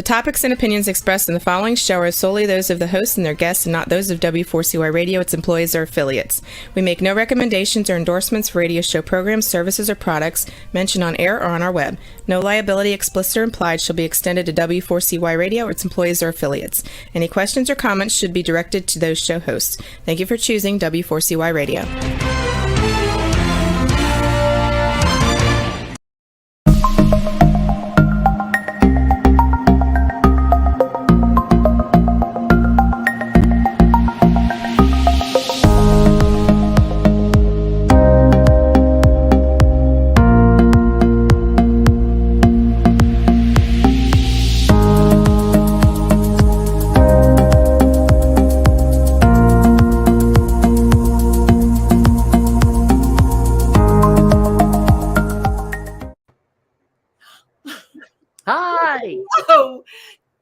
topics and opinions expressed in the following show are solely those of the host and their guests and not those of W4CY Radio, its employees, or affiliates. We make no recommendations or endorsements for radio show programs, services, or products mentioned on air or on our web. No liability, explicit or implied, shall be extended to W4CY Radio or its employees or affiliates. Any questions or comments should be directed to those show hosts. Thank you for choosing W4CY Radio. Hi. Oh,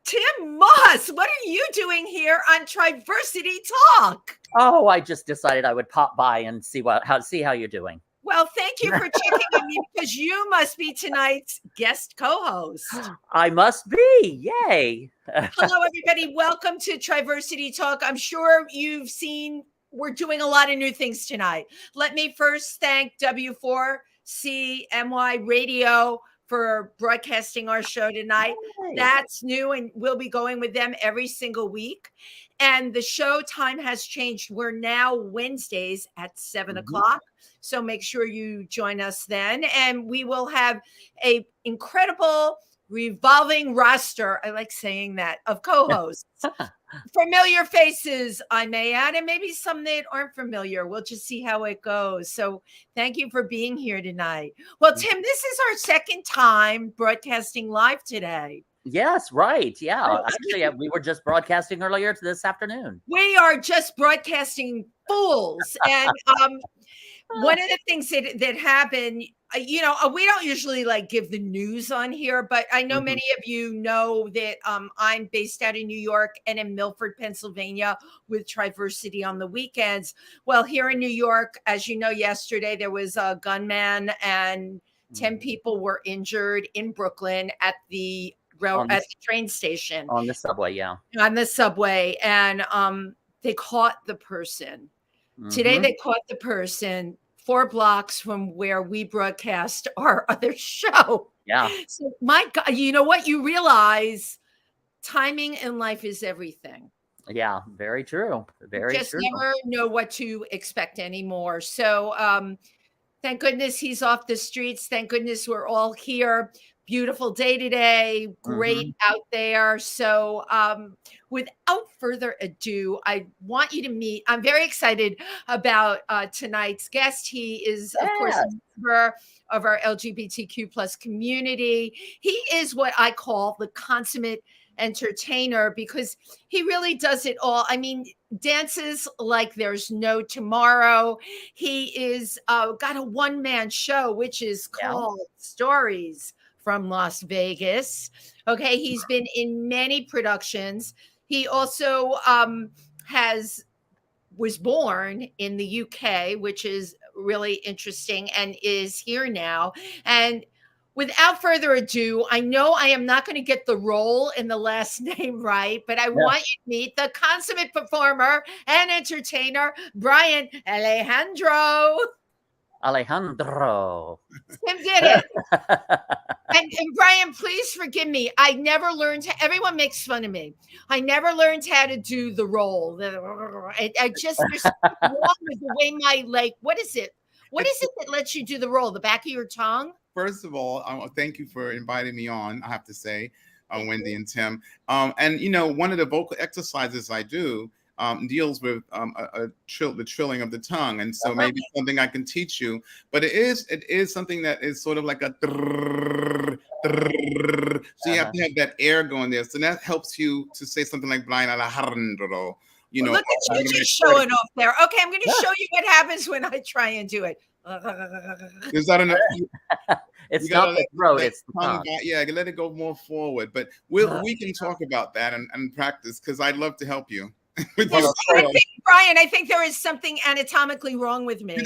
Tim Moss, what are you doing here on Triversity Talk? Oh, I just decided I would pop by and see how you're doing. Well, thank you for checking on me because you must be tonight's guest co-host. I must be. Yay. Hello, everybody. Welcome to Triversity Talk. I'm sure you've seen we're doing a lot of new things tonight. Let me first thank W4CMY Radio for broadcasting our show tonight. Yay. That's new, and we'll be going with them every single week. And the show time has changed. We're now Wednesdays at 7 o'clock. So make sure you join us then. And we will have a incredible revolving roster, I like saying that, of co-hosts. Familiar faces, I may add, and maybe some that aren't familiar. We'll just see how it goes. So thank you for being here tonight. Well, Tim, this is our second time broadcasting live today. Yes, right. Yeah. Actually, we were just broadcasting earlier this afternoon. We are just broadcasting fools. And one of the things that happened, we don't usually give the news on here, but I know many of you know that I'm based out in New York and in Milford, Pennsylvania with Triversity on the weekends. Well, here in New York, as you know, yesterday there was a gunman and 10 people were injured in Brooklyn at the train station. On the subway, yeah. On the subway. And they caught the person. Today they caught the person 4 blocks from where we broadcast our other show. Yeah. So my God, you know what? You realize timing in life is everything. Yeah, very true. Very just true. Never know what to expect anymore. So thank goodness he's off the streets. Thank goodness we're all here. Beautiful day today. Great out there. So without further ado, I want you to meet. I'm very excited about tonight's guest. He is, of course, a member of our LGBTQ plus community. He is what I call the consummate entertainer because he really does it all. I mean, dances like there's no tomorrow. He is got a one-man show, which is called Stories from Las Vegas. Okay, he's been in many productions. He also was born in the UK, which is really interesting, and is here now. And without further ado, I know I am not going to get the role in the last name right, but I want you to meet the consummate performer and entertainer, Brian Alejandro. Alejandro. Tim did it. And Brian, please forgive me. I never learned. Everyone makes fun of me. I never learned how to do the role. I just there's something wrong with the way what is it? What is it that lets you do the role? The back of your tongue? First of all, thank you for inviting me on. I have to say, Wendy and Tim. And one of the vocal exercises I do deals with the trilling of the tongue, and so maybe something I can teach you. But it is something that is sort of like a so you have to have that air going there. So that helps you to say something like Brian Alejandro. Look at you just showing off there. Okay, I'm going to show you what happens when I try and do it. Is that enough? It's not the throat, it's the tongue. Yeah, let it go more forward. But we can talk about that and practice because I'd love to help you. Brian, I think there is something anatomically wrong with me.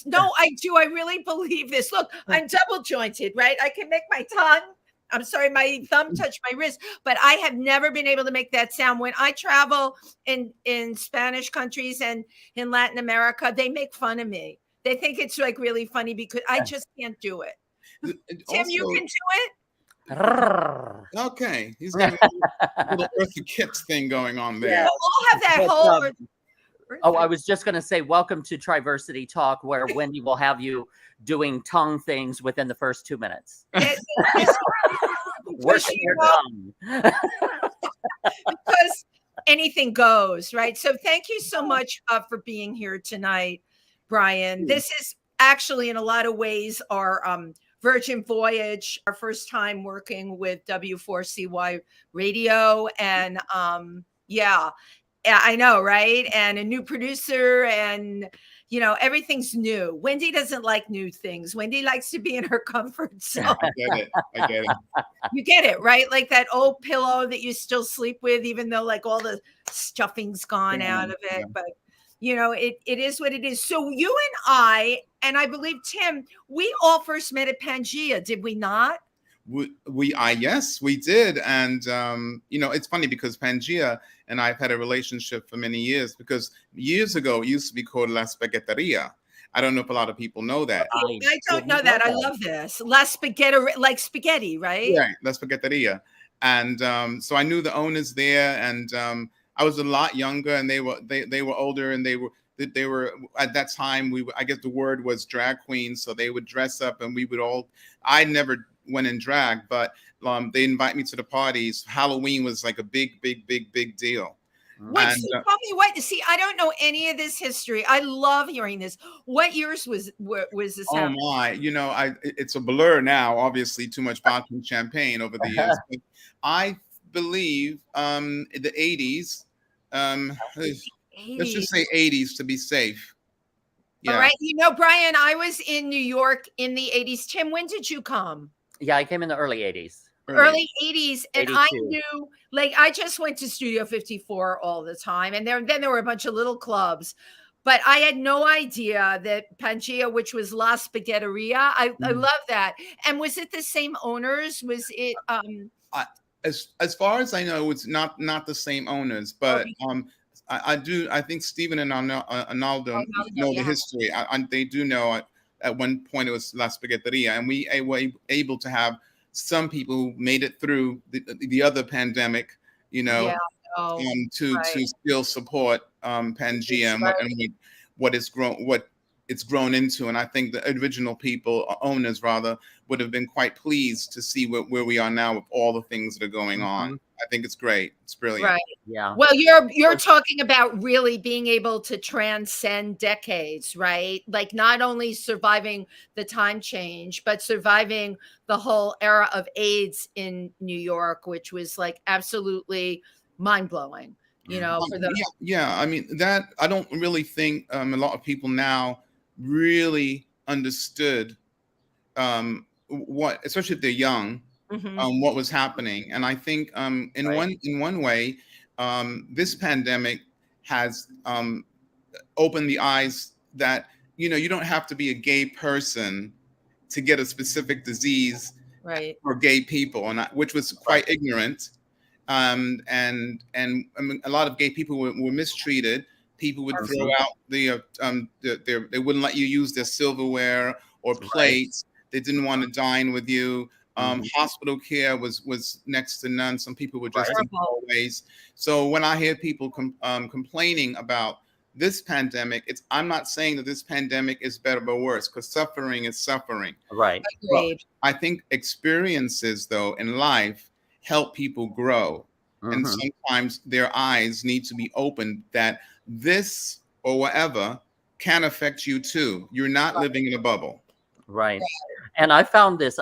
No, I do. I really believe this. Look, I'm double jointed, right? I can make my tongue I'm sorry, my thumb touched my wrist, but I have never been able to make that sound. When I travel in Spanish countries and in Latin America, they make fun of me. They think it's like really funny because I just can't do it. Tim, you can do it? Okay, he's got a little Eartha Kipps thing going on there. We'll all have that whole. Oh, I was just going to say, welcome to Triversity Talk, where Wendy will have you doing tongue things within the first 2 minutes. Working your tongue. Because anything goes, right? So thank you so much for being here tonight, Brian. This is actually, in a lot of ways, our Virgin Voyage, our first time working with W4CY Radio. And yeah, I know, right? And a new producer, and everything's new. Wendy doesn't like new things. Wendy likes to be in her comfort zone. I get it. You get it, right? Like that old pillow that you still sleep with, even though like all the stuffing's gone out of it. Yeah. But it is what it is. So you and I believe Tim, we all first met at Pangea, did we not? Yes, we did. And, it's funny because Pangea and I've had a relationship for many years, because years ago it used to be called La Spaghetteria. I don't know if a lot of people know that. I don't know that. I love this. La Spaghetti, like spaghetti, right? Yeah, La Spaghetteria. And so I knew the owners there, and I was a lot younger, and they were older, and they were at that time, I guess the word was drag queens, so they would dress up, and I never went in drag, but they invite me to the parties. Halloween was like a big deal. Wait, so tell me what. See, I don't know any of this history. I love hearing this. What years was this happening? Oh my, it's a blur now. Obviously, too much vodka and champagne over the years. But I believe the 80s. Let's just say 80s to be safe. Yeah. All right. Brian, I was in New York in the 80s. Tim, when did you come? Yeah, I came in the early 80s. Early 80s. And 82. I knew, I just went to Studio 54 all the time. And then there were a bunch of little clubs. But I had no idea that Pangea, which was La Spaghetteria, I love that. And was it the same owners? Was it... As far as I know, it's not the same owners. But I think Stephen and Arnaldo know the history. They do know at one point it was La Spaghetteria, and we were able to have some people who made it through the other pandemic, to still support Pangea and what it's grown into. And I think the original owners rather, would have been quite pleased to see where we are now with all the things that are going on. I think it's great. It's brilliant. Right. Yeah. Well, you're talking about really being able to transcend decades, right? Like not only surviving the time change, but surviving the whole era of AIDS in New York, which was like absolutely mind-blowing. I mean, that I don't really think a lot of people now really understood what, especially if they're young, what was happening. And I think in one way, this pandemic has opened the eyes that you don't have to be a gay person to get a specific disease, right, for gay people, and which was quite ignorant. And I mean, a lot of gay people were mistreated. People would throw out they wouldn't let you use their silverware or plates. They didn't want to dine with you. Hospital care was next to none. Some people were just in hallways. So when I hear people complaining about this pandemic, I'm not saying that this pandemic is better or worse, because suffering is suffering. Right. But I think experiences, though, in life help people grow. And sometimes their eyes need to be opened that this or whatever can affect you too. You're not living in a bubble. Right. And I found this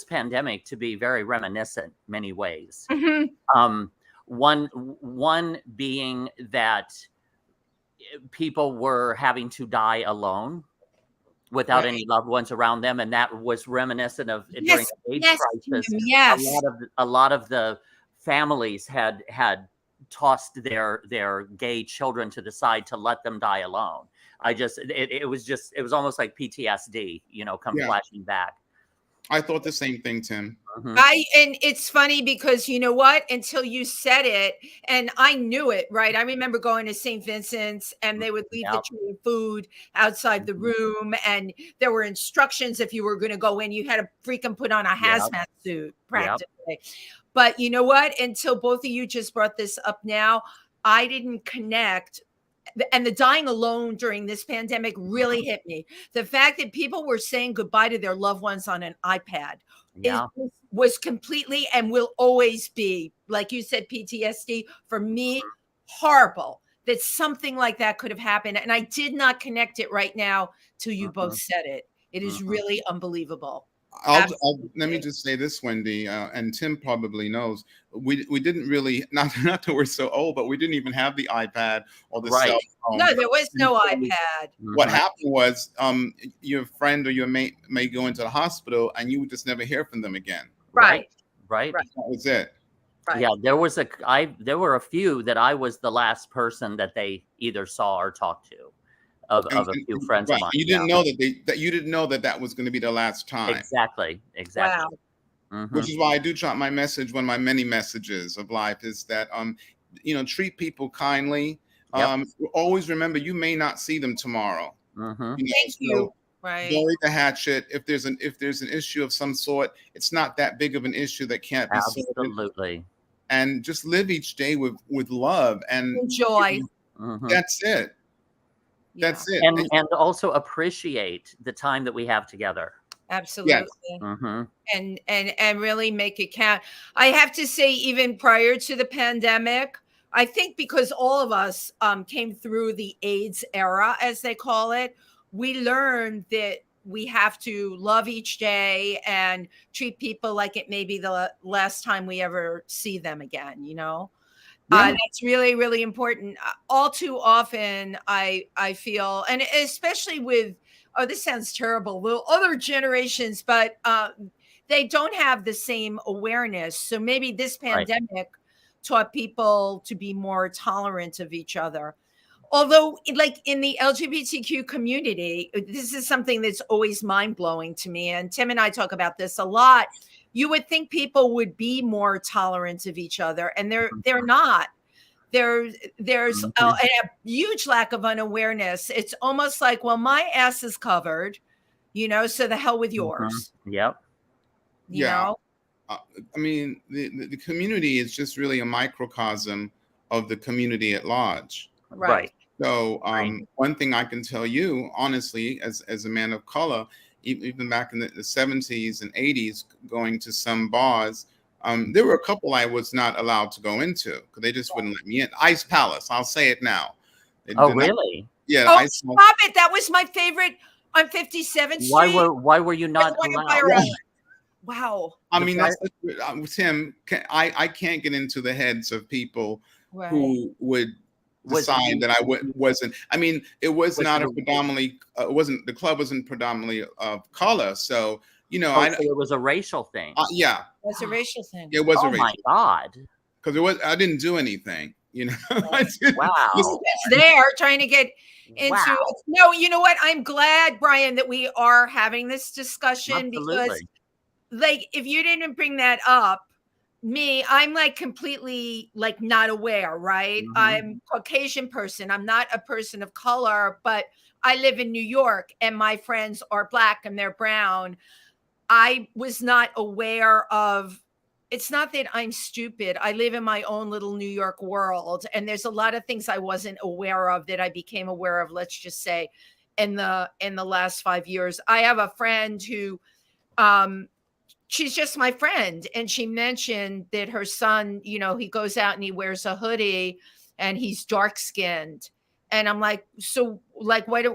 pandemic to be very reminiscent in many ways. One being that people were having to die alone without any loved ones around them. And that was reminiscent of during the AIDS crisis. Yes. A lot of the families had tossed their gay children to the side to let them die alone. It was almost like PTSD, flashing back. I thought the same thing, Tim. And it's funny because you know what? Until you said it, and I knew it, right? I remember going to St. Vincent's and they would leave the tray of food outside the room, and there were instructions if you were going to go in, you had to freaking put on a hazmat suit practically. But you know what? Until both of you just brought this up now, I didn't connect. And the dying alone during this pandemic really hit me. The fact that people were saying goodbye to their loved ones on an iPad was completely and will always be, like you said, PTSD for me, horrible that something like that could have happened. And I did not connect it right now till you both said it. It is really unbelievable. Let me just say this, Wendy, and Tim probably knows. We didn't really, not that we're so old, but we didn't even have the iPad or the cell phone. No, there was no iPad. What happened was your friend or your mate may go into the hospital and you would just never hear from them again. Right. That was it. Right. Yeah, there were a few that I was the last person that they either saw or talked to. Of a few friends of mine. You didn't know you didn't know that was going to be the last time. Exactly. Wow. Which is why I do try my message. One of my many messages of life is that treat people kindly. Always remember you may not see them tomorrow. Thank you. Right. Bury the hatchet. If there's an issue of some sort, it's not that big of an issue that can't be solved. Absolutely. And just live each day with love and joy. That's it. That's it. And also appreciate the time that we have together. Absolutely. Yes. And really make it count. I have to say, even prior to the pandemic, I think because all of us came through the AIDS era, as they call it, we learned that we have to love each day and treat people like it may be the last time we ever see them again, That's really, really important. All too often, I feel, and especially with, this sounds terrible, the other generations, but they don't have the same awareness. So maybe this pandemic taught people to be more tolerant of each other. Although, like in the LGBTQ community, this is something that's always mind-blowing to me. And Tim and I talk about this a lot. You would think people would be more tolerant of each other, and they're not. There's a huge lack of unawareness. It's almost like, well, my ass is covered, so the hell with yours. Yep. You know? I mean, the community is just really a microcosm of the community at large. Right. So one thing I can tell you, honestly, as a man of color, even back in the 70s and 80s, going to some bars, there were a couple I was not allowed to go into because they just wouldn't let me in. Ice Palace, I'll say it now. Really? Yeah. Stop it! That was my favorite on 57th Street. Why were you not allowed? Wow. I mean, Tim, I can't get into the heads of people who would decide that I wasn't. I mean, it was not a predominantly. The club wasn't predominantly of color, so so it was a racial thing. Yeah, it was a racial thing. It was a racial. Oh my God! Because I didn't do anything. Wow. It's there trying to get into. Wow. No, you know what? I'm glad, Brian, that we are having this discussion because, like, if you didn't bring that up. I'm like completely like not aware, right? I'm a Caucasian person. I'm not a person of color, but I live in New York and my friends are Black and they're brown. I was not aware of, it's not that I'm stupid. I live in my own little New York world. And there's a lot of things I wasn't aware of that I became aware of, let's just say, in the last 5 years. I have a friend who, she's just my friend. And she mentioned that her son, he goes out and he wears a hoodie and he's dark skinned. And I'm like, so like, what,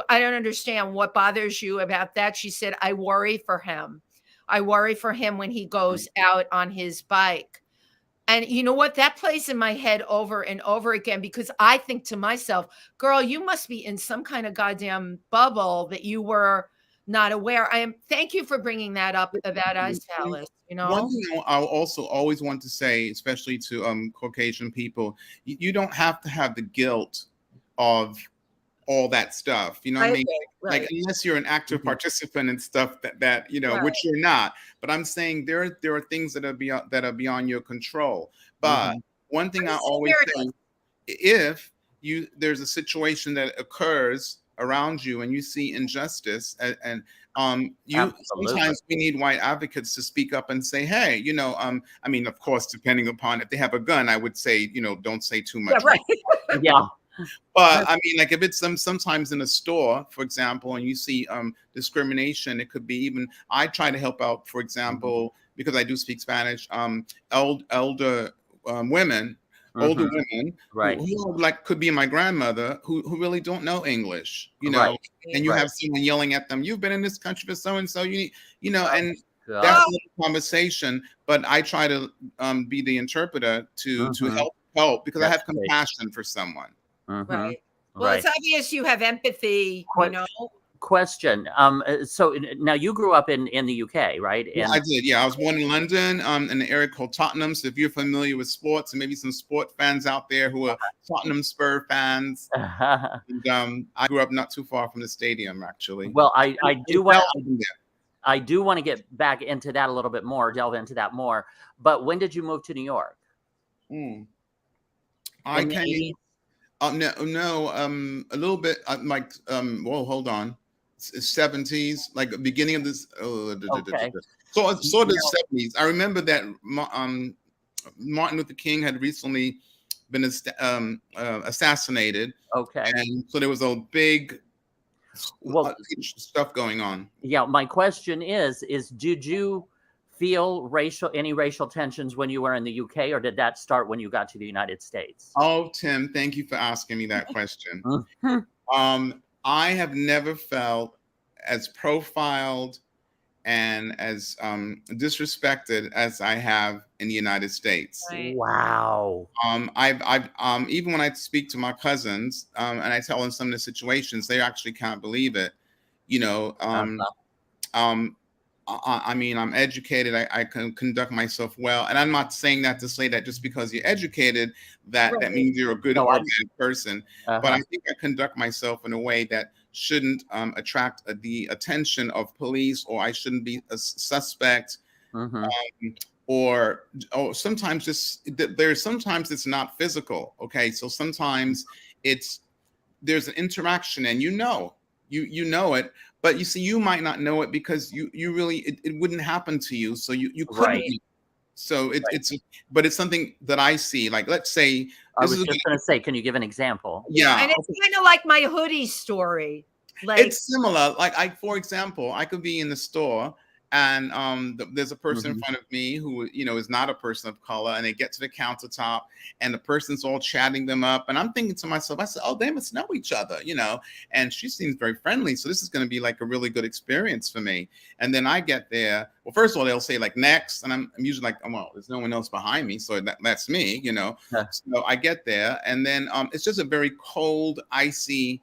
I don't understand what bothers you about that. She said, I worry for him. I worry for him when he goes out on his bike. And you know what? That plays in my head over and over again, because I think to myself, girl, you must be in some kind of goddamn bubble that you were not aware. Thank you for bringing that up about Ice Palace. One thing I also always want to say, especially to Caucasian people, you don't have to have the guilt of all that stuff. You know what I mean? Right. Like unless you're an active participant and stuff that you know, Right. which you're not. But I'm saying there are things that are beyond your control. But one thing I always say, if there's a situation that occurs around you and you see injustice and sometimes we need white advocates to speak up and say, hey, you know, I mean, of course, depending upon if they have a gun, I would say, you know, don't say too much. Yeah, right. Yeah. But I mean, like if it's sometimes in a store, for example, and you see discrimination, it could be even, I try to help out, for example, because I do speak Spanish, older women, right, who like could be my grandmother who really don't know English, you know, right. and you have someone yelling at them, you've been in this country for so and so, you know, and that's a conversation. But I try to be the interpreter to help because I have compassion for someone. Right. Well, it's obvious you have empathy, you know. Question. So now you grew up in the UK, right? Yeah, I did. Yeah, I was born in London, in an area called Tottenham. So if you're familiar with sports, and maybe some sport fans out there who are Tottenham Spur fans, and, I grew up not too far from the stadium, actually. Well, I do want to get back into that a little bit more, delve into that more. But when did you move to New York? I came. No, a little bit. Like, well, hold on. 70s, like beginning of this. So sort of 70s. I remember that Martin Luther King had recently been assassinated. Okay, and so there was a big stuff going on. Yeah, my question is did you feel any racial tensions when you were in the UK, or did that start when you got to the United States? Oh, Tim, thank you for asking me that question. I have never felt as profiled and as disrespected as I have in the United States. Wow. I've even when I speak to my cousins and I tell them some of the situations, they actually can't believe it. You know, I mean, I'm educated. I can conduct myself well, and I'm not saying that to say that just because you're educated that means you're a good or bad person. But I think I conduct myself in a way that shouldn't attract the attention of police, or I shouldn't be a suspect, or sometimes sometimes it's not physical. Okay, so sometimes there's an interaction, and you know it. But you see, you might not know it because you really it wouldn't happen to you, so you couldn't. So but it's something that I see. Like, let's say, I was just going to say, can you give an example? Yeah, and it's kind of like my hoodie story. Like, it's similar. Like for example, I could be in the store and there's a person in front of me who, you know, is not a person of color, and they get to the countertop and the person's all chatting them up, and I'm thinking to myself, I said, oh, they must know each other, you know, and she seems very friendly, so this is going to be like a really good experience for me. And then I get there, well, first of all, they'll say like next, and I'm usually like, oh, well, there's no one else behind me, so that's me, you know. So I get there, and then it's just a very cold, icy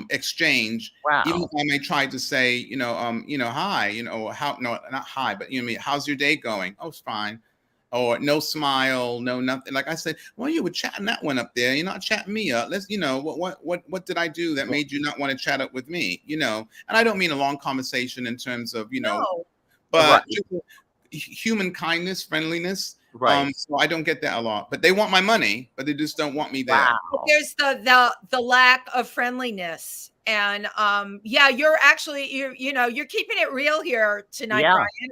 exchange. Wow. Even if I may try to say, you know, hi, you know, no, not hi, but you know, how's your day going? Oh, it's fine. Or no smile, no nothing. Like I said, well, you were chatting that one up there. You're not chatting me up. Let's, you know, what did I do that made you not want to chat up with me? You know, and I don't mean a long conversation in terms of, you know, but human kindness, friendliness. So I don't get that a lot, but they want my money, but they just don't want me there. Wow. There's the lack of friendliness, and you're actually you're keeping it real here tonight,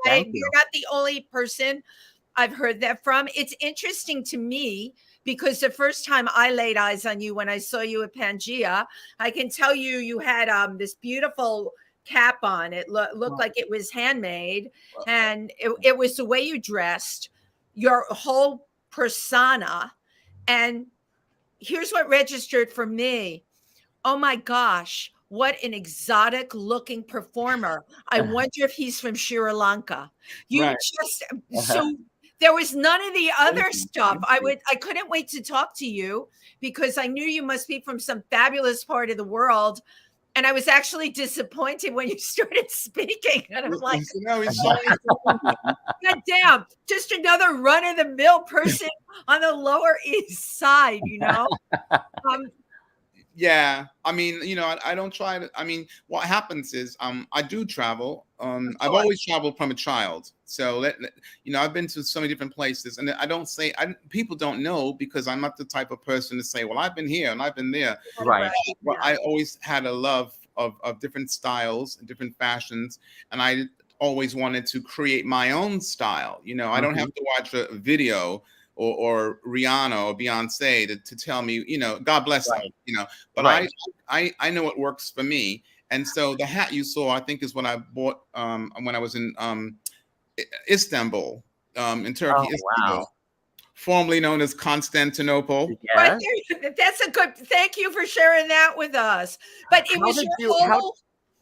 Brian. You're not the only person I've heard that from. It's interesting to me because the first time I laid eyes on you, when I saw you at Pangea, I can tell you had this beautiful cap on. It looked like it was handmade, and it was the way you dressed, your whole persona. And here's what registered for me. Oh my gosh, what an exotic looking performer. I wonder if he's from Sri Lanka. So there was none of the other stuff. I couldn't wait to talk to you because I knew you must be from some fabulous part of the world. And I was actually disappointed when you started speaking. And I'm like, God damn, just another run-of-the-mill person on the Lower East Side, you know? Yeah, I mean, I don't try to. I mean, what happens is, I do travel. I've always traveled from a child, so I've been to so many different places, and I don't say, people don't know because I'm not the type of person to say, well, I've been here and I've been there. Right. Well, I always had a love of different styles and different fashions, and I always wanted to create my own style. I don't have to watch a video or Rihanna or Beyonce to tell me, God bless them, but I know what works for me. And so the hat you saw, I think, is what I bought when I was in Istanbul, in Turkey, Istanbul, wow. formerly known as Constantinople. Right there, that's a good. Thank you for sharing that with us. But it was your whole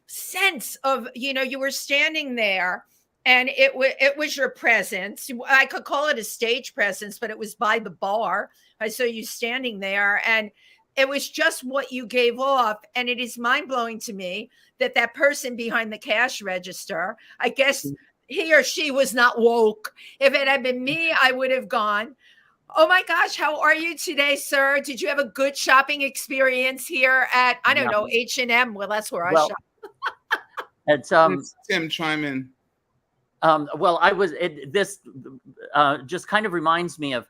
sense of, you were standing there. And it was your presence. I could call it a stage presence, but it was by the bar. I saw you standing there, and it was just what you gave off. And it is mind-blowing to me that person behind the cash register, I guess he or she was not woke. If it had been me, I would have gone, oh my gosh, how are you today, sir? Did you have a good shopping experience here at, I don't know, H&M? Well, that's where I shop. It's Tim, chime in. Well, this just kind of reminds me of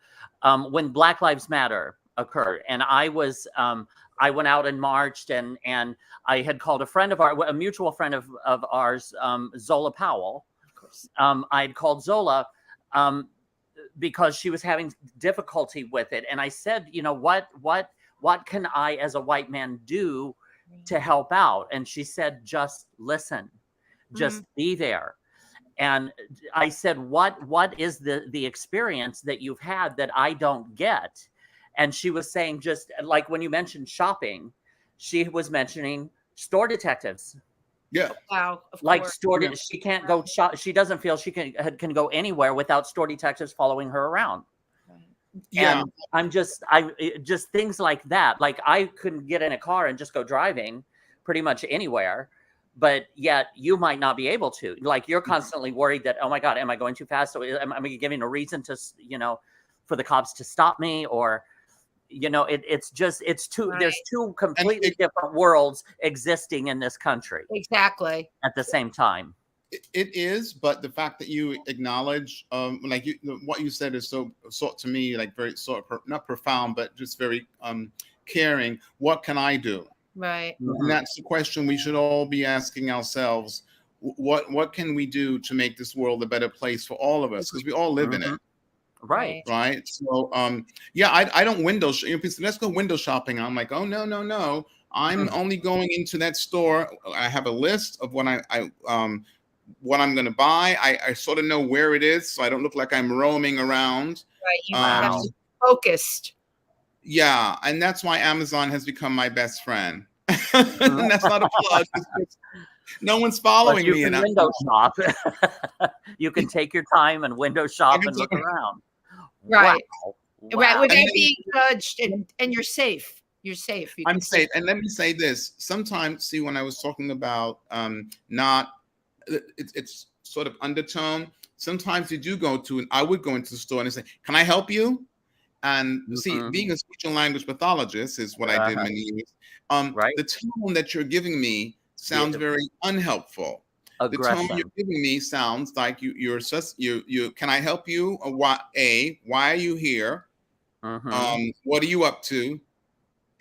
when Black Lives Matter occurred, and I went out and marched, and I had called a mutual friend of ours, Zola Powell. Of course. I had called Zola because she was having difficulty with it, and I said, what can I as a white man do to help out? And she said, just listen, just be there. And I said, what is the experience that you've had that I don't get? And she was saying, just like when you mentioned shopping, she was mentioning store detectives. Yeah. Wow. Like she can't go shop. She doesn't feel she can go anywhere without store detectives following her around. Yeah. And just things like that. Like I couldn't get in a car and just go driving pretty much anywhere. But yet you might not be able to. Like you're constantly worried that, oh my God, am I going too fast? So am I giving a reason to, for the cops to stop me? Or, it's two. Right. There's two completely different worlds existing in this country. Exactly. At the same time. It is, but the fact that you acknowledge, what you said is so to me, like very not profound, but just very caring. What can I do? Right. And that's the question we should all be asking ourselves. What can we do to make this world a better place for all of us? Because we all live in it. Right. Right. So, I don't window shop. Let's go window shopping. I'm like, oh, no. I'm only going into that store. I have a list of what what I'm going to buy. I sort of know where it is, so I don't look like I'm roaming around. Right. You have to be focused. Yeah, and that's why Amazon has become my best friend. And that's not a plug. No one's following me. You can window shop. You can take your time and window shop and look around. Right. Wow. Right. Without being judged, and you're safe. You're safe. I'm safe. And let me say this. Sometimes, when I was talking about it's sort of undertone. Sometimes I would go into the store and say, can I help you? And being a speech and language pathologist is what I did many years. The tone that you're giving me sounds very unhelpful. Aggressive. The tone you're giving me sounds like you can I help you? Or why are you here? What are you up to?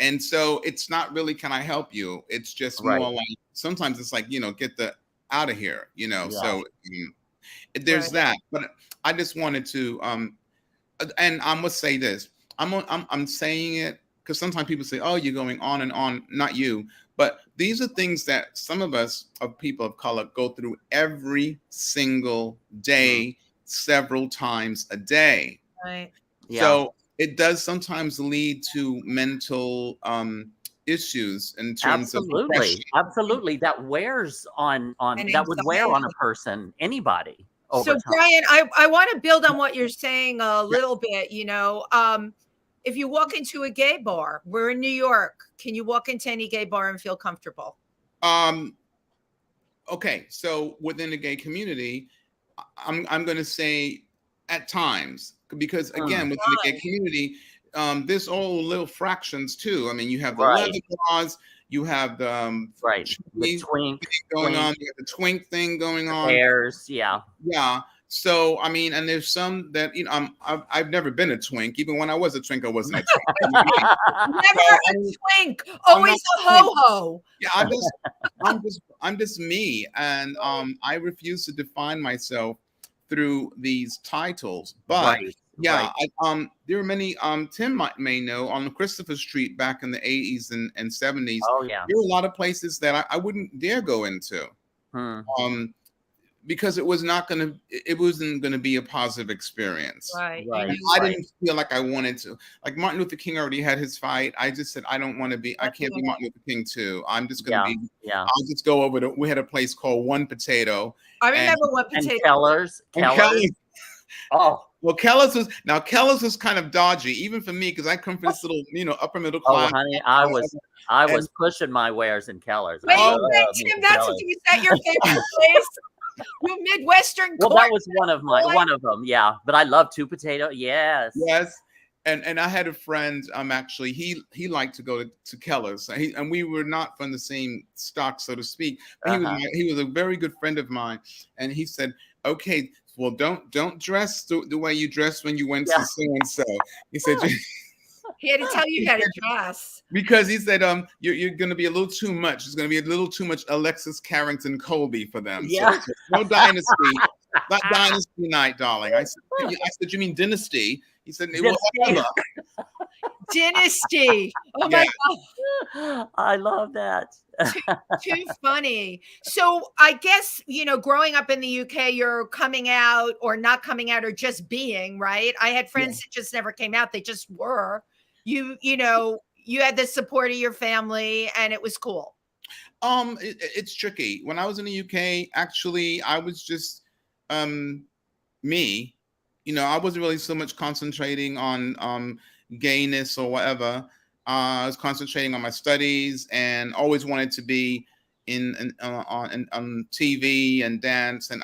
And so it's not really can I help you? It's just more like sometimes it's like, get the out of here, So there's that. But I just wanted to and I must say this. I'm saying it because sometimes people say, "Oh, you're going on and on." Not you, but these are things that some of us, of people of color, go through every single day, several times a day. Right. Yeah. So it does sometimes lead to mental issues in terms of depression. Absolutely. That wears on that would wear on a person, anybody. So Brian, I want to build on what you're saying a little bit. If you walk into a gay bar, we're in New York. Can you walk into any gay bar and feel comfortable? Okay, so within the gay community, I'm going to say at times, because again, within the gay community, there's all little fractions too. I mean, you have the Right. leather bras, you have the Right. The thing twink going on, you have the twink thing going on. hairs, yeah. Yeah. So I mean, and there's some that I've never been a twink. Even when I was a twink, I wasn't a twink. Never a twink, always a ho-ho. Yeah, I'm just me, and I refuse to define myself through these titles. But yeah, there are many. Tim may know on Christopher Street back in the 80s and 70s. Oh yeah, there were a lot of places that I wouldn't dare go into. Because it wasn't going to be a positive experience. Right. And I didn't feel like I wanted to. Like Martin Luther King already had his fight. I just said, I don't want to be, I can't be Martin Luther King too. I'm just going to be, I'll just go over to, we had a place called One Potato. I remember One Potato. And Keller's. Oh. Well, Keller's was kind of dodgy, even for me, because I come from this little, upper middle class. Oh, honey, I was pushing my wares in Keller's. Wait, Tim, that's what you said your favorite place? You Midwestern. Well, that was one of them, yeah. But I love Two Potato. Yes. And I had a friend. Actually, he liked to go to Keller's. And we were not from the same stock, so to speak. But he was a very good friend of mine. And he said, "Okay, well, don't dress the way you dressed when you went to so and so." He said. He had to tell you how to dress. Because he said, you're going to be a little too much. It's going to be a little too much Alexis Carrington Colby for them. Yeah. So no Dynasty. Not Dynasty night, darling. I said, you mean Dynasty? He said, well, Dynasty. Oh my God. I love that. Too funny. So I guess, growing up in the UK, you're coming out or not coming out or just being, right? I had friends that just never came out. They just were. You had the support of your family and it was cool. It's tricky. When I was in the UK, actually, I was just me. I wasn't really so much concentrating on gayness or whatever. I was concentrating on my studies and always wanted to be on TV and dance. And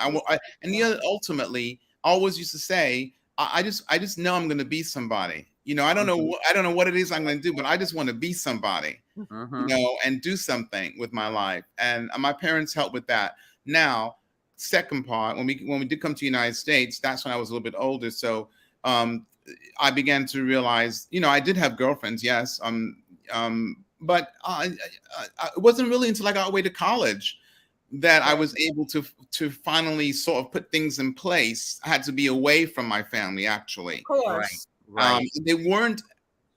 ultimately, I always used to say, I just know I'm going to be somebody. I don't know what it is I'm going to do, but I just want to be somebody, and do something with my life. And my parents helped with that. Now, second part, when we did come to the United States, that's when I was a little bit older. So I began to realize, I did have girlfriends, yes, but it wasn't really until I got away to college that I was able to finally sort of put things in place. I had to be away from my family, actually. Of course. Right. They weren't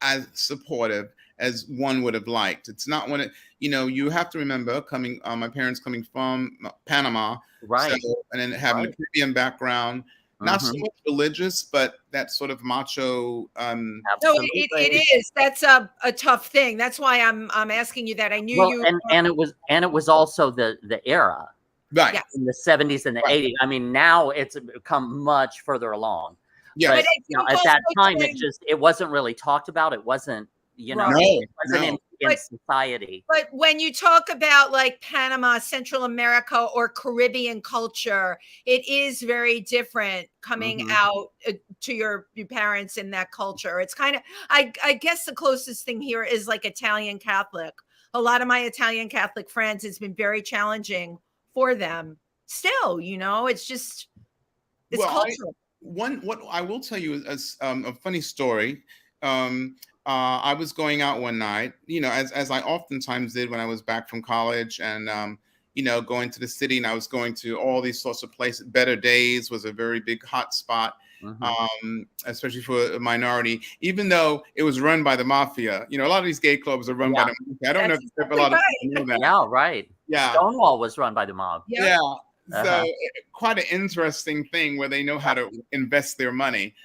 as supportive as one would have liked. It's not when you have to remember my parents coming from Panama, right, and then having a Caribbean background, not so much religious, but that sort of macho. No, it is. That's a tough thing. That's why I'm asking you that. I knew you. And it was also the era, right, in the 70s and the 80s. I mean, now it's come much further along. Yeah, but at that time, it wasn't really talked about. It wasn't, it wasn't in society. But when you talk about like Panama, Central America, or Caribbean culture, it is very different coming out to your parents in that culture. It's kind of, I guess the closest thing here is like Italian Catholic. A lot of my Italian Catholic friends, it's been very challenging for them. Still, it's just, it's cultural. What I will tell you is a funny story. I was going out one night, as I oftentimes did when I was back from college, and going to the city, and I was going to all these sorts of places. Better Days was a very big hot spot, especially for a minority, even though it was run by the mafia. A lot of these gay clubs are run by the mafia. I don't know if a lot of people know that. Yeah, right. Yeah, Stonewall was run by the mob. Yeah. So quite an interesting thing where they know how to invest their money.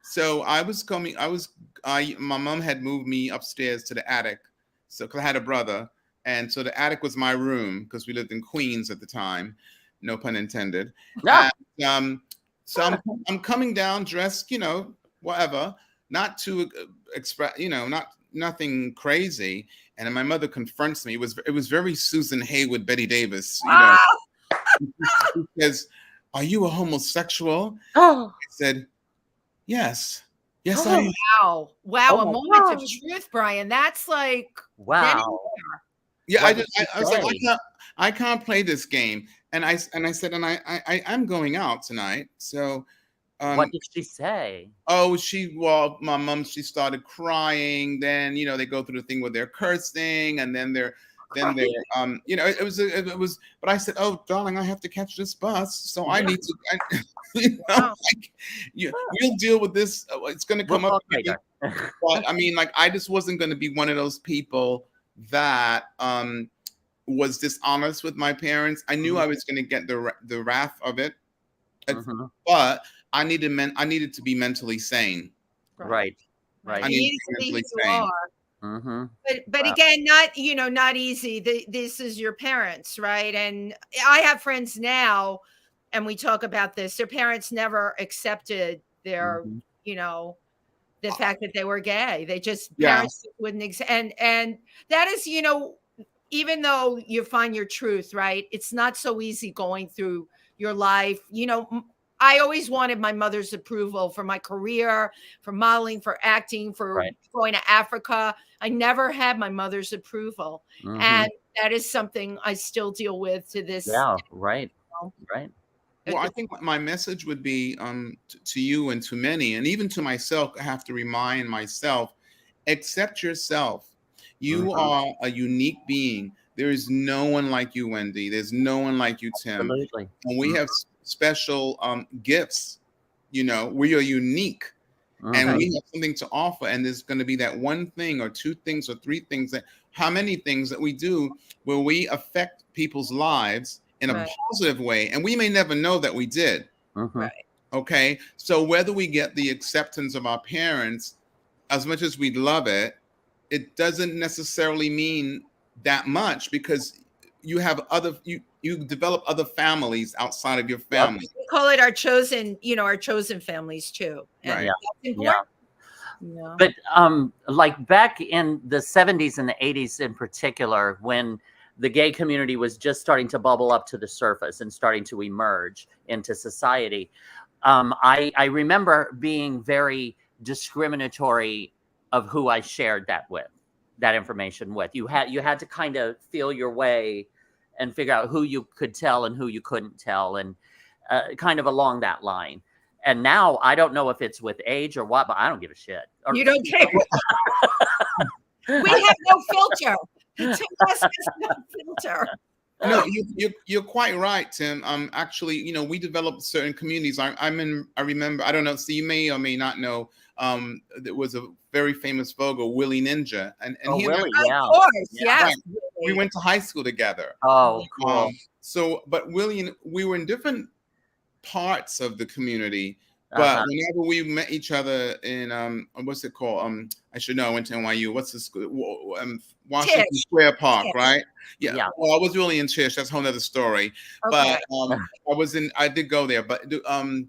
So my mom had moved me upstairs to the attic. So, cause I had a brother. And so the attic was my room because we lived in Queens at the time. No pun intended. No. And, so I'm coming down dressed, whatever, not to express, nothing crazy. And then my mother confronts me. It was very Susan Hayward, Betty Davis, She says, "Are you a homosexual?" Oh. I said, "Yes, Yes, Oh, I am. wow. Oh A my moment of gosh. truth, Brian. That's like then and Wow. there. Yeah, What did she I was like, say? I can't play this game. And I said, and I'm going out tonight. So What um did she say? oh, my mom, she started crying. Then, they go through the thing where they're cursing, and then they're Right. it was, but I said, oh, darling, I have to catch this bus. So I Yeah. need to, Wow. like, we'll deal with this. It's going to We'll come up talk again. later. But I mean, like, I just wasn't going to be one of those people that was dishonest with my parents. I knew I was going to get the wrath of it, Mhm. but I needed to be mentally sane. Right. I Right. need to Easy be mentally you sane. are. Mhm. But Wow. again, not easy. This is your parents, right? And I have friends now, and we talk about this. Their parents never accepted their, Mhm. the fact that they were gay. They just Yeah. parents wouldn't and that is, even though you find your truth, right? It's not so easy going through your life. I always wanted my mother's approval for my career, for modeling, for acting, for Right. going to Africa. I never had my mother's approval. Mhm. And that is something I still deal with to this Yeah. day. Right. You Right. know? Well, I think my message would be to you and to many, and even to myself. I have to remind myself: accept yourself. You Mhm. are a unique being. There is no one like you, Wendy. There's no one like you, Tim. Absolutely. And we have special gifts. We are unique, and Mhm. we have something to offer. And there's going to be that one thing, or two things, or three things, that how many things that we do where we affect people's lives in a Right. positive way, and we may never know that we did. Mhm. Right. Okay, so whether we get the acceptance of our parents, as much as we love it, it doesn't necessarily mean that much, because you develop other families outside of your Yep. family. We call it our chosen families too. And Right. Yeah. that's Yeah. important. Yeah. But like back in the 70s and the 80s in particular, when the gay community was just starting to bubble up to the surface and starting to emerge into society, I remember being very discriminatory of who I shared that information with. You had to kind of feel your way and figure out who you could tell and who you couldn't tell, and kind of along that line. And now I don't know if it's with age or what, but I don't give a shit. You don't care. We have no filter. Tim West has no filter. No, you're quite right, Tim. Actually, we developed certain communities. I remember. I don't know. So you may or may not know. There was a very famous Vogue, Willie Ninja, and Oh, he Willie, Of yeah. course, Yeah. yes. we went to high school together. Oh, cool. But Willie, we were in different parts of the community. But Uh-huh. whenever we met each other in what's it called? I should know. I went to NYU. What's the school? Washington Tisch. Square Park, Tisch. right? Yeah. Yeah. Well, I was really in Tisch. That's a whole nother story. Okay. But I did go there. But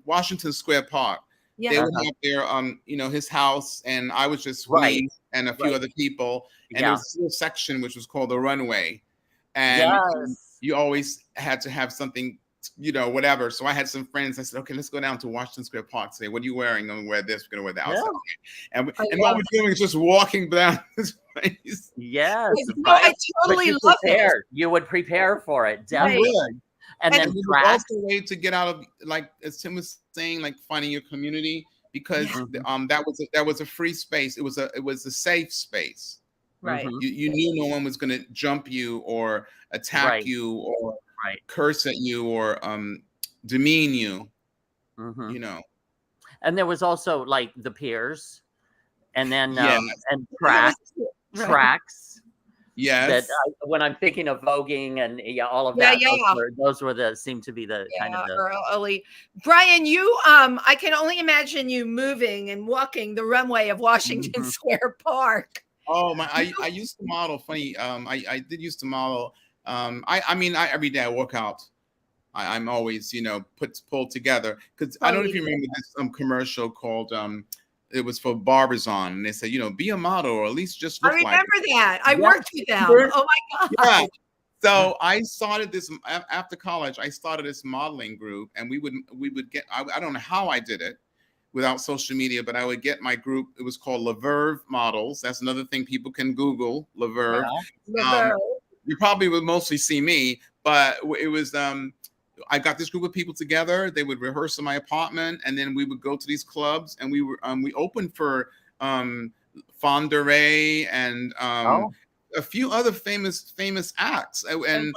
Washington Square Park. Yeah. They would have their his house, and I was just Right. me and a few Right. other people, and Yeah. there was a little section which was called the runway, and Yes. you always had to have something, whatever. So I had some friends. I said, okay, let's go down to Washington Square Park today. What are you wearing? I'm going to wear this. We're going to wear that. Yeah. And I what love we're doing is just walking down this place. Yes. No, I Right. But totally you love it. prepared. You would prepare for it. Definitely. Right. And And then And it was track. also a way to get out of, like, as Tim was saying, like finding your community, because Mhm. that was a free space. It was a safe space. Right. Mhm. You knew no one was going to jump you or attack Right. you or Right. curse at you or demean you. Mhm. And there was also like the peers, and then Yes. and Right. tracks. Yes. That when I'm thinking of voguing and all of that, Yeah. those were seem to be the kind of the Early. Brian, I can only imagine you moving and walking the runway of Washington Mhm. Square Park. Oh my! I used to model. Funny. I did used to model. I mean, every day I work out. I'm always, pulled together, because I don't know if you remember this commercial called it was for Barbizon, and they said, be a model, or at least just I look like remember that. I Yeah. worked with them. Remember? Oh my God. Yeah. So I started this after college. I started this modeling group, and we would get. I don't know how I did it, without social media, but I would get my group. It was called La Verve Models. That's another thing people can Google, La Verve. Yeah. You probably would mostly see me, but it was I got this group of people together. They would rehearse in my apartment, and then we would go to these clubs, and we opened for Fonderay and a few other famous acts. And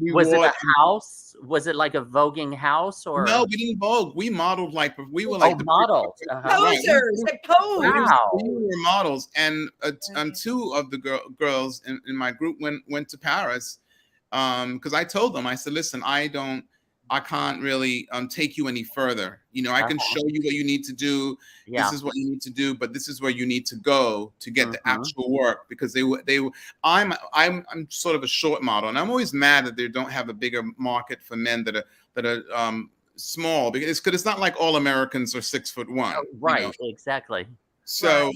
was it a house? Was it like a voguing house, or no? We didn't vogue. We modeled we were like the models, posers. They posed. Wow. We were models, and two of the girls in my group went to Paris because I told them, I said, listen, I can't really take you any further. You know, I can show you what you need to do. This is what you need to do, but this is where you need to go to get the actual work, because I'm sort of a short model, and I'm always mad that they don't have a bigger market for men that are small, because it's not like all Americans are 6'1". Right, you know? Exactly. So,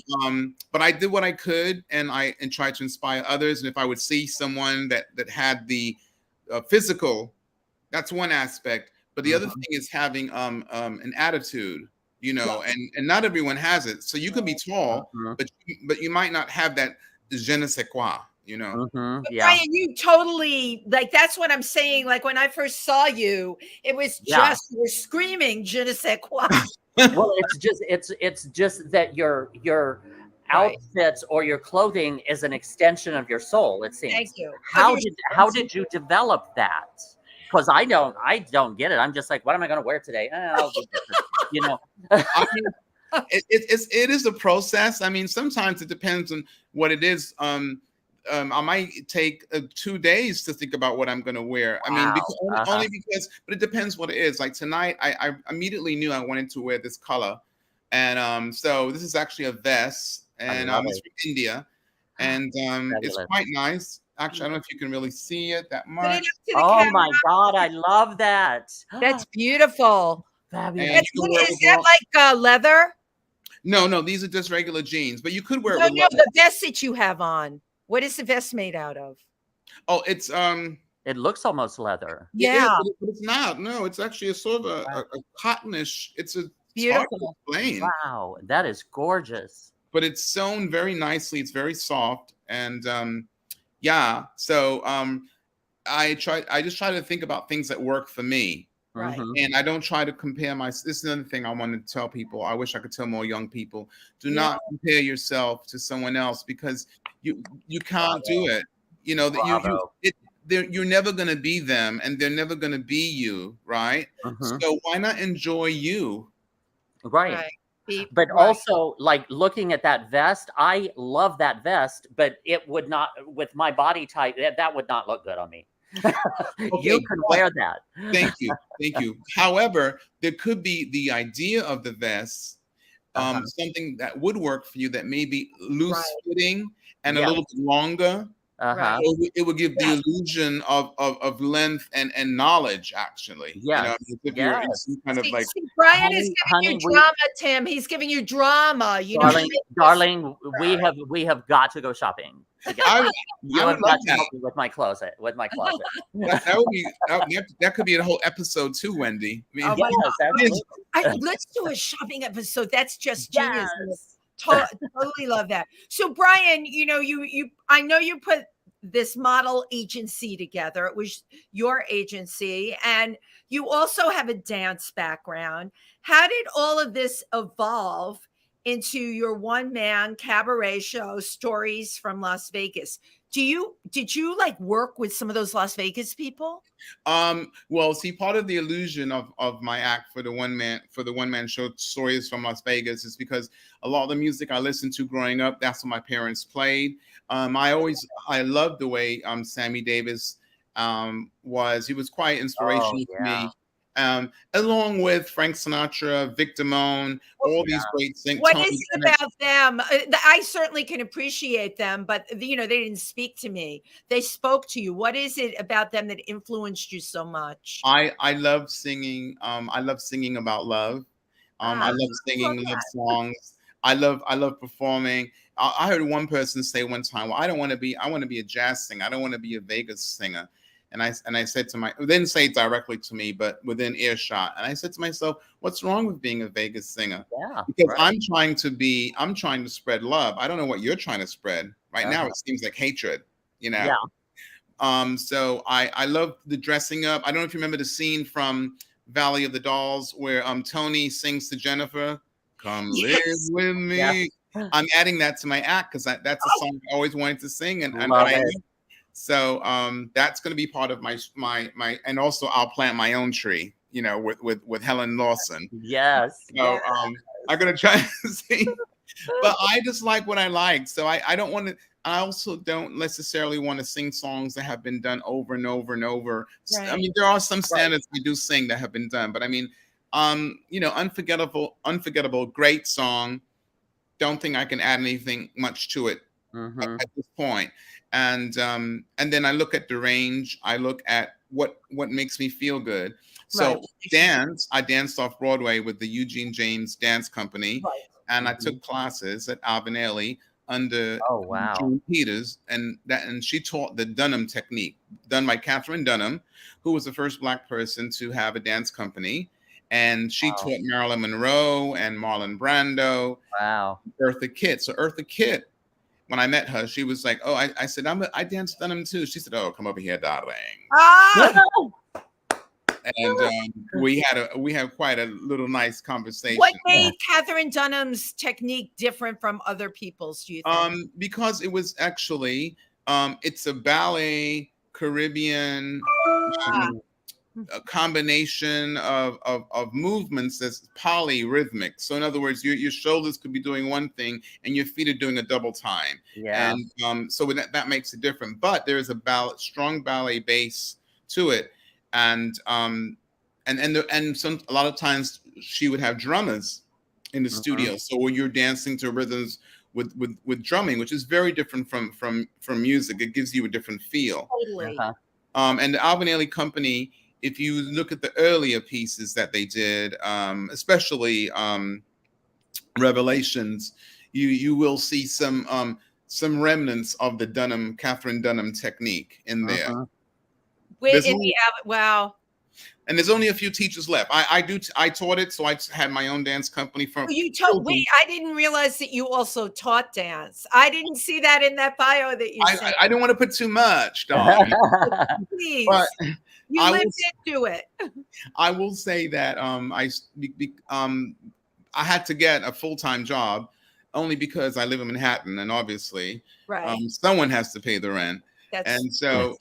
but I did what I could, and tried to inspire others. And if I would see someone that had the physical, that's one aspect. But the other thing is having an attitude, you know, and not everyone has it. So you can be tall, but you might not have that je ne sais quoi, you know. Brian, you totally, like, that's what I'm saying. Like, when I first saw you, it was just you were screaming je ne sais quoi. Well, it's just that your outfits or your clothing is an extension of your soul, it seems. Thank you. How did you develop that? Because I don't get it. I'm just like, what am I going to wear today? You know. I mean, it is a process. I mean, sometimes it depends on what it is. I might take 2 days to think about what I'm going to wear. I mean, only because, but it depends what it is. Like tonight, I immediately knew I wanted to wear this color. And so this is actually a vest, and it's from India. And it's quite nice. Actually, I don't know if you can really see it that much. Oh my God, I love that. That's beautiful. Fabulous. Is that like leather? No, these are just regular jeans, but you could wear it with leather. The vest that you have on. What is the vest made out of? Oh, it's it looks almost leather. Yeah, but it's not. No, it's actually a sort of a cottonish. It's beautiful. Wow, that is gorgeous. But it's sewn very nicely. It's very soft, and so I just try to think about things that work for me. Right. And I don't try to compare this is another thing I want to tell people. I wish I could tell more young people. Do not compare yourself to someone else, because you can't do it. You know, you're never going to be them, and they're never going to be you, right? So why not enjoy you? Right. But also, like, looking at that vest, I love that vest, but it would not, with my body type, that would not look good on me. You can wear that. Thank you. However, there could be the idea of the vest, something that would work for you, that may be loose fitting and a little bit longer. It would give the illusion of length and knowledge, actually. Yeah. You know, if you're kind of like Brian is giving you drama, Tim. He's giving you drama. You know, darling, we have got to go shopping. I would love that. With my closet. That could be a whole episode too, Wendy. I mean, let's do a shopping episode. That's just genius. Totally love that. So Brian, you know, I know you put this model agency together. It was your agency, and you also have a dance background. How did all of this evolve into your one-man cabaret show, Stories from Las Vegas? Did you like work with some of those Las Vegas people? Well, see, part of the illusion of my act for the one man show, Stories from Las Vegas, is because a lot of the music I listened to growing up, that's what my parents played. I loved the way Sammy Davis was. He was quite inspirational to me. Along with Frank Sinatra, Vic Damone, all these great singers. What is it about them? I certainly can appreciate them, but you know, they didn't speak to me. They spoke to you. What is it about them that influenced you so much? I love singing. I love singing about love. I love singing love songs. I love performing. I heard one person say one time, well, I want to be a jazz singer. I don't want to be a Vegas singer. And I said to didn't say it directly to me, but within earshot. And I said to myself, what's wrong with being a Vegas singer? Yeah, because right. I'm trying to spread love. I don't know what you're trying to spread right now. It seems like hatred, Yeah. So I love the dressing up. I don't know if you remember the scene from Valley of the Dolls where Tony sings to Jennifer, "Come live with me." Yeah. I'm adding that to my act because that's a song I always wanted to sing, and Love it. So that's going to be part of my, and also I'll plant my own tree, with Helen Lawson. Yes. So I'm going to try to sing, but I just like what I like. So I don't want to. I also don't necessarily want to sing songs that have been done over and over and over. Right. I mean, there are some standards we do sing that have been done, but I mean, unforgettable, great song. Don't think I can add anything much to it at this point. And then I look at the range. I look at what makes me feel good. So I danced off Broadway with the Eugene James Dance Company, and I took classes at Alvin Ailey under June Peters, and she taught the Dunham technique, done by Catherine Dunham, who was the first Black person to have a dance company. And she taught Marilyn Monroe and Marlon Brando. Wow. Eartha Kitt. So Eartha Kitt, when I met her, she was like, "Oh," I said, I dance Dunham too. She said, "Oh, come over here, darling." And we had quite a little nice conversation. What made Catherine Dunham's technique different from other people's, do you think? Because it was actually it's a ballet Caribbean a combination of movements that's polyrhythmic. So in other words, your shoulders could be doing one thing and your feet are doing a double time. Yeah. And so that makes it different. But there is a strong ballet base to it. And a lot of times she would have drummers in the studio. So you're dancing to rhythms with drumming, which is very different from music. It gives you a different feel. Totally. And the Alvin Ailey Company, if you look at the earlier pieces that they did, especially Revelations, you will see some remnants of the Catherine Dunham technique in there. Wow. And there's only a few teachers left. I taught it, so I had my own dance company from. You taught. Wait, I didn't realize that you also taught dance. I didn't see that in that bio that you said. I didn't want to put too much, darling. Please. But you lived into it. I will say that I had to get a full-time job only because I live in Manhattan, and obviously, someone has to pay the rent. And so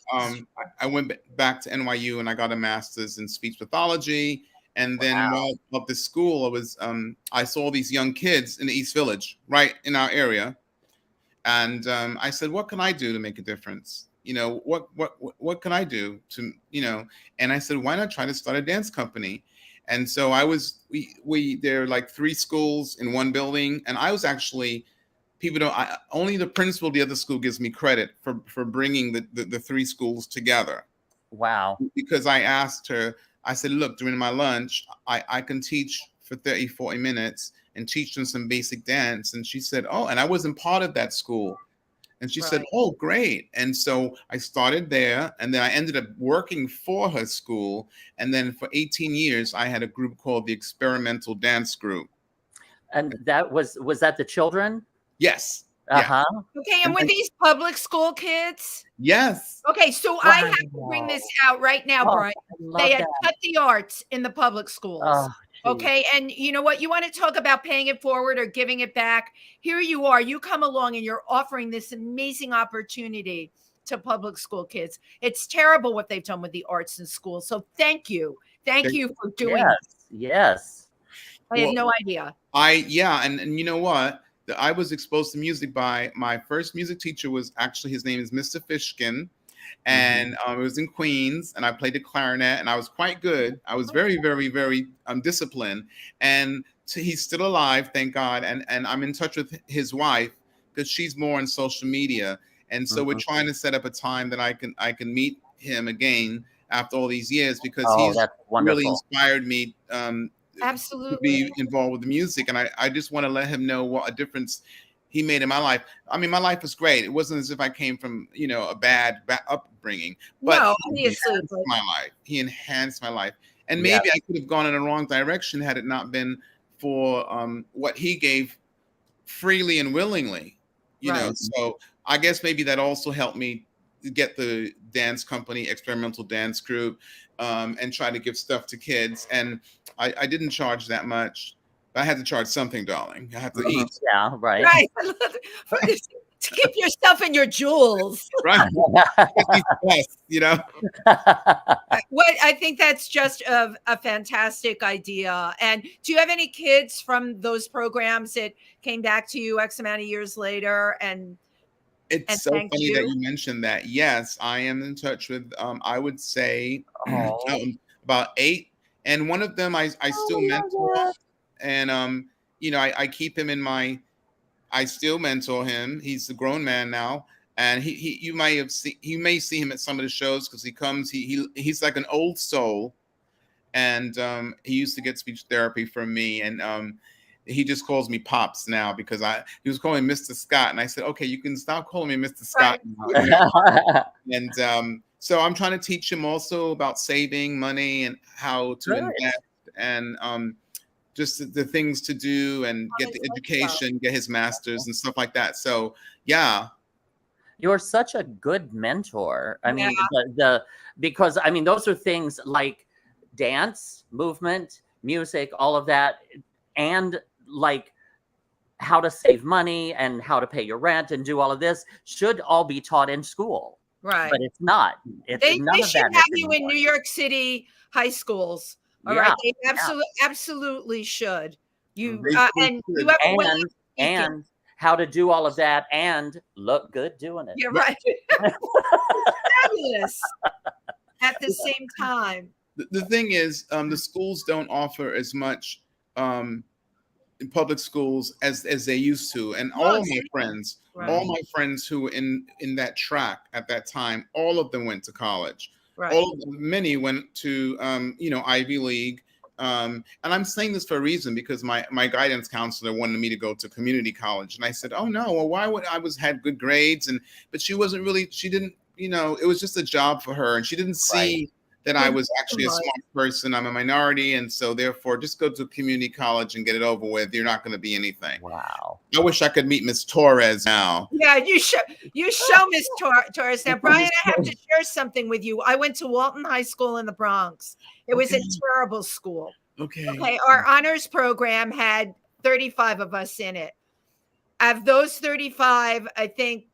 I went back to NYU and I got a master's in speech pathology. And then while up to school, I saw these young kids in the East Village, right in our area. And I said, what can I do to make a difference? What can I do to, and I said, why not try to start a dance company? And so there are like 3 schools in one building. And I was actually, only the principal of the other school gives me credit for bringing the 3 schools together. Wow. Because I asked her, I said, look, during my lunch, I can teach for 30, 40 minutes and teach them some basic dance. And she said, oh, and I wasn't part of that school. And she said, oh, great. And so I started there, and then I ended up working for her school. And then for 18 years, I had a group called the Experimental Dance Group. And that was that the children? Yes. Okay, and were these public school kids? Yes. Okay, so I have to bring this out right now, Brian. They had cut the arts in the public schools. Okay, and you know what? You want to talk about paying it forward or giving it back? Here you are. You come along and you're offering this amazing opportunity to public school kids. It's terrible what they've done with the arts in school. So thank you. Thank you for doing this. Yes. I had no idea. And you know what? I was exposed to music by my first music teacher his name is Mr. Fishkin. And it was in Queens, and I played the clarinet, and I was quite good. I was very, very, very disciplined. And he's still alive, thank God. And I'm in touch with his wife because she's more on social media. And so we're trying to set up a time that I can meet him again after all these years, because he's really inspired me absolutely to be involved with the music. And I just want to let him know what a difference he made in my life. I mean, my life was great. It wasn't as if I came from, a bad upbringing, but No, he obviously, enhanced my life. He enhanced my life. And Yeah. maybe I could have gone in the wrong direction had it not been for what he gave freely and willingly, Right. So I guess maybe that also helped me get the dance company, experimental dance group, and try to give stuff to kids. And I didn't charge that much. I had to charge something, darling. I have to eat. Yeah, right. Right. To keep yourself in your jewels. Right. Yes, What I think that's just a fantastic idea. And do you have any kids from those programs that came back to you X amount of years later? And it's so funny that you mentioned that. Yes, I am in touch with, I would say, about 8. And one of them I still mentor. And, I keep him in my, I still mentor him. He's a grown man now. And you may see him at some of the shows because he comes, he's like an old soul. And he used to get speech therapy from me. And he just calls me Pops now because he was calling me Mr. Scott. And I said, okay, you can stop calling me Mr. Scott now. And so I'm trying to teach him also about saving money and how to invest and just the things to do and get the education, get his master's and stuff like that. So, yeah. You're such a good mentor. I mean, because I mean, those are things like dance, movement, music, all of that, and like how to save money and how to pay your rent and do all of this should all be taught in school. Right. But it's not. They should have you in New York City high schools. All right. They absolutely should. You and how to do all of that and look good doing it. You're right. Fabulous. At the same time. The thing is, the schools don't offer as much in public schools as they used to. And all my friends who were in that track at that time, all of them went to college. Right. Many went to Ivy League. And I'm saying this for a reason because my guidance counselor wanted me to go to community college. And I said, oh no, well, why would I had good grades? But she didn't, it was just a job for her. And she didn't see that I was actually a smart person. I'm a minority. And so therefore just go to community college and get it over with. You're not going to be anything. Wow. I wish I could meet Miss Torres now. Yeah, you show Miss Torres. Now, Brian, I have to share something with you. I went to Walton High School in the Bronx. It was a terrible school. Okay. Our honors program had 35 of us in it. Of those 35, I think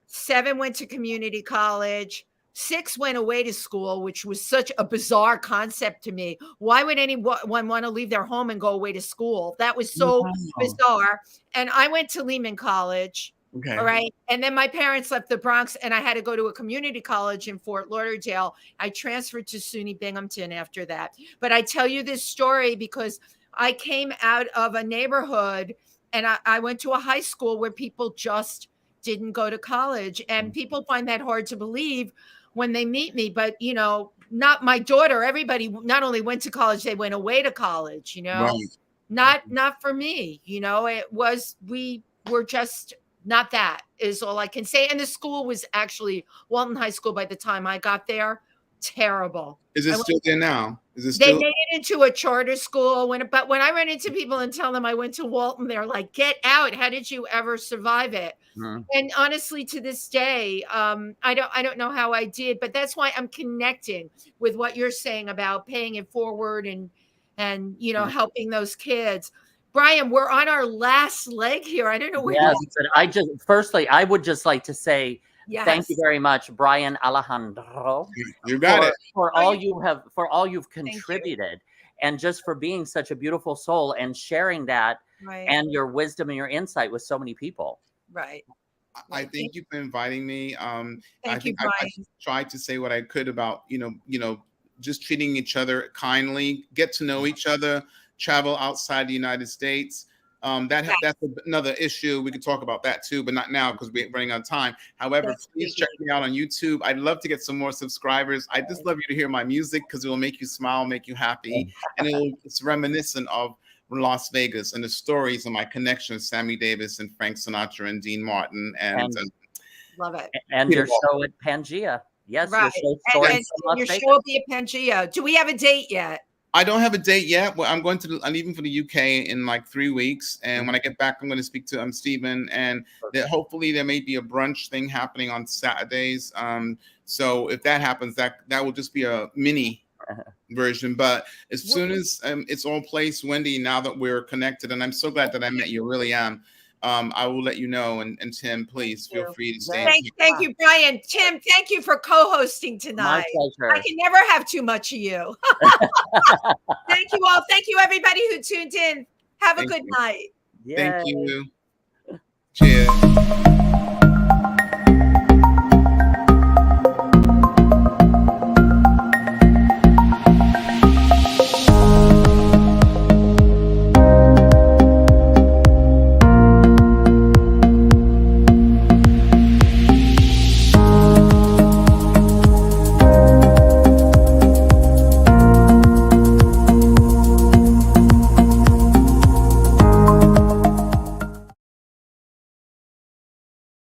7 went to community college. 6 went away to school, which was such a bizarre concept to me. Why would anyone want to leave their home and go away to school? That was so bizarre. And I went to Lehman College. Okay. All right. And then my parents left the Bronx and I had to go to a community college in Fort Lauderdale. I transferred to SUNY Binghamton after that. But I tell you this story because I came out of a neighborhood and I went to a high school where people just didn't go to college. And people find that hard to believe when they meet me, but not my daughter. Everybody not only went to college, they went away to college, not for me, we were just not, that is all I can say. And the school was actually Walton High School by the time I got there. Terrible. Is it still there now? They made it into a charter school. But when I run into people and tell them I went to Walton, they're like, get out. How did you ever survive it? Mm-hmm. And honestly, to this day, I don't know how I did, but that's why I'm connecting with what you're saying about paying it forward and helping those kids. Brian, we're on our last leg here. I don't know where. Yes, but firstly, I would just like to say, thank you very much, Brian Alejandro. You got it. For all you've contributed, and just for being such a beautiful soul and sharing that and your wisdom and your insight with so many people. Right. I thank you for inviting me. Thank you, Brian. I tried to say what I could about just treating each other kindly, get to know each other, travel outside the United States. That's another issue. We could talk about that too, but not now because we're running out of time. However, please check me out on YouTube. I'd love to get some more subscribers. I just love you to hear my music because it will make you smile, make you happy, and it's reminiscent of Las Vegas and the stories of my connection with Sammy Davis and Frank Sinatra and Dean Martin and love it. And your show at Pangea. Yes, right. Your show and your show will be at Pangea. Do we have a date yet? I don't have a date yet. Well, I'm leaving for the UK in like 3 weeks. And when I get back, I'm going to speak to Stephen. And hopefully there may be a brunch thing happening on Saturdays. So if that happens, that will just be a mini version. But as soon as it's all placed, Wendy, now that we're connected, and I'm so glad that I met you, really am. I will let you know. And Tim, please feel free to stay. Thank you, Brian. Tim, thank you for co-hosting tonight. My pleasure. I can never have too much of you. Thank you all. Thank you, everybody who tuned in. Have a good night. Thank you. Cheers.